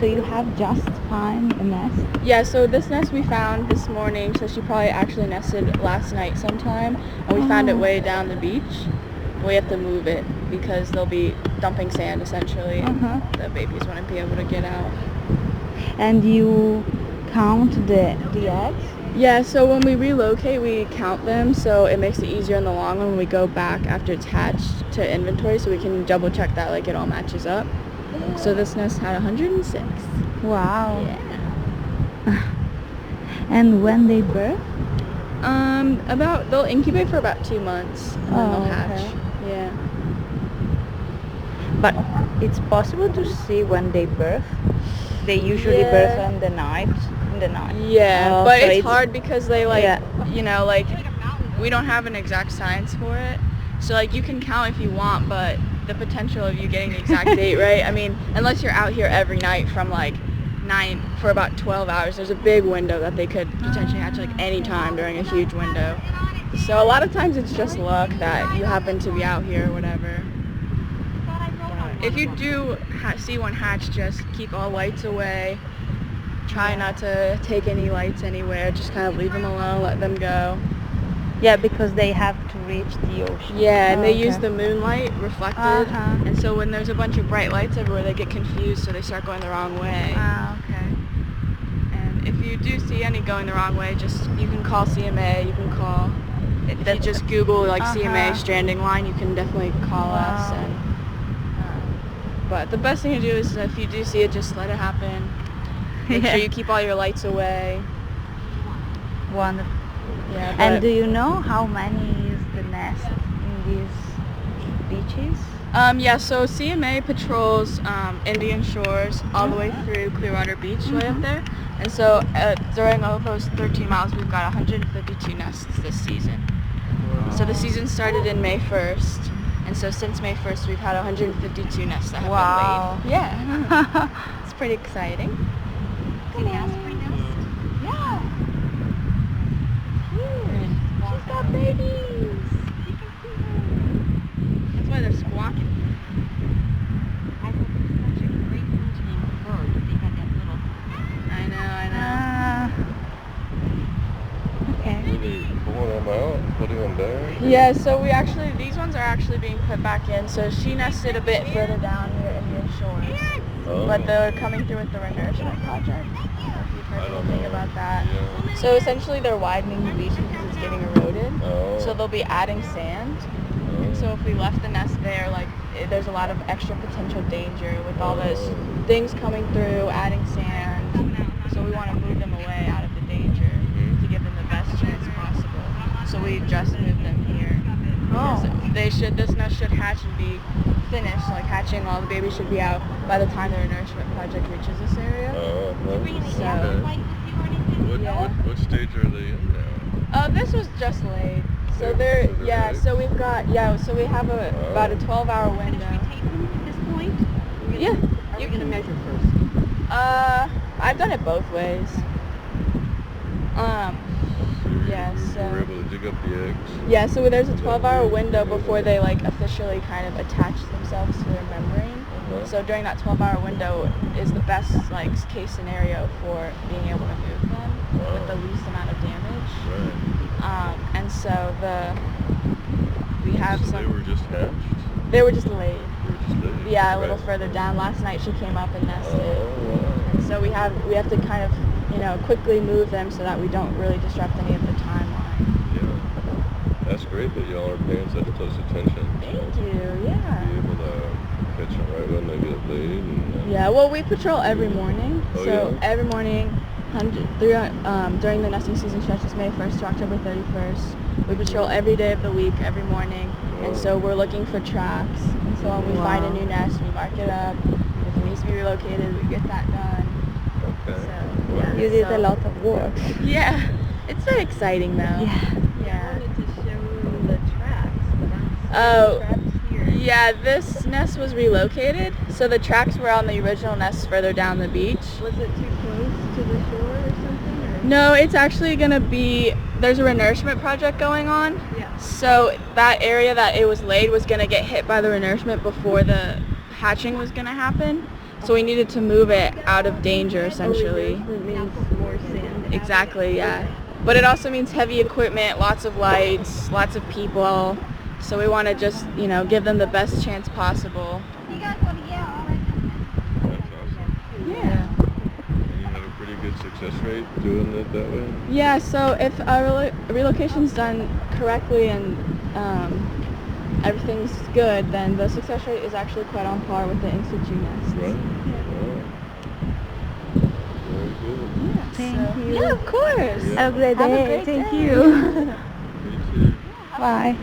you have just found a nest? Yeah, so this nest we found this morning, so she probably actually nested last night sometime, and we found it way down the beach. We have to move it because they'll be dumping sand essentially, and the babies wouldn't be able to get out. And you count the eggs? Yeah, so when we relocate, we count them, so it makes it easier in the long run when we go back after it's hatched to inventory, so we can double check that like it all matches up. So this nest had 106. Wow. Yeah. And when they birth? They'll incubate for about 2 months, and then they'll hatch. Okay. Yeah. But it's possible to see when they birth? They usually birth in the night. Yeah, Oh, but so it's hard because they Yeah. we don't have an exact science for it. So like you can count if you want, but the potential of you getting the exact date right, I mean, unless you're out here every night from like 9 for about 12 hours, there's a big window that they could potentially hatch like any time during a huge window. So a lot of times it's just luck that you happen to be out here or whatever. If you do see one hatch, just keep all lights away. Try not to take any lights anywhere. Just kind of leave them alone, let them go. Yeah, because they have to reach the ocean. Yeah, and they use the moonlight reflected. And so when there's a bunch of bright lights everywhere, they get confused, so they start going the wrong way. Okay. And if you do see any going the wrong way, you can call CMA, you can call. If you just Google like CMA stranding line, you can definitely call us. But the best thing to do is if you do see it, just let it happen. Make sure you keep all your lights away. Wonderful. Yeah. And do you know how many is the nest in these beaches? Yeah, so CMA patrols Indian shores all the way through Clearwater Beach way up there. And so during all those 13 miles, we've got 152 nests this season. So the season started in May 1st. And so since May 1st, we've had 152 nests that have been laid. Yeah. It's pretty exciting. Can I ask for a nest? Yeah. Cute. She's got babies. That's why they're squawking. I thought it was such a great functioning bird, but they had that little... I know. Okay. Really pulling them out and putting them down? Yeah, so these ones are actually being put back in. So she nested a bit further down near Indian Shores. But they're coming through with the renourishment project. I don't know if you've heard anything about that. Yeah. So essentially they're widening the beach because it's getting eroded. So they'll be adding sand. And so if we left the nest there, there's a lot of extra potential danger with all those things coming through, adding sand. So we want to move them away out of the danger to give them the best chance possible. So we just moved them here. So this nest should hatch and be finished, hatching. All the babies should be out by the time the renourishment project reaches this area. What stage are they in now? This was just laid. So so we've got, so we have about a 12-hour window. At this point? Yeah. You're going to measure first. I've done it both ways. You were able to dig up the eggs? Yeah, so there's a 12-hour window before they officially kind of attach themselves to their membrane. So during that 12-hour window is the best case scenario for being able to move them with the least amount of damage. Right. And so we have So they were just hatched? They were just laid. They were just laid? Yeah, a little further down. Last night she came up and nested. And so we have to kind of quickly move them so that we don't really disrupt any of the timeline. Yeah. That's great that y'all are paying such close attention. Thank you, yeah. Be able to catch them right when they get laid. Yeah, well, we patrol every morning. Every morning during the nesting season stretches May 1st to October 31st. We patrol every day of the week, every morning. And so we're looking for tracks. And so when we find a new nest, we mark it up. If it needs to be relocated, we get that done. Okay. So, You did a lot of work. Yeah, it's very exciting though. Yeah. I wanted to show the tracks, but Yeah, this nest was relocated, so the tracks were on the original nest further down the beach. Was it too close to the shore or something? Or? No, it's actually going to be, there's a renourishment project going on. Yeah. So that area that it was laid was going to get hit by the renourishment before the hatching was going to happen. So we needed to move it out of danger, essentially. That means more sand. Exactly, yeah. But it also means heavy equipment, lots of lights, lots of people. So we want to just, give them the best chance possible. That's awesome. Yeah. And you have a pretty good success rate doing it that way? Yeah, so if our relocation's done correctly and everything's good, then the success rate is actually quite on par with the in-situ nests. Right. Wow. Very good. Thank you. Yeah, of course. Have a great Have a day. great Thank day. you. Me too. Bye.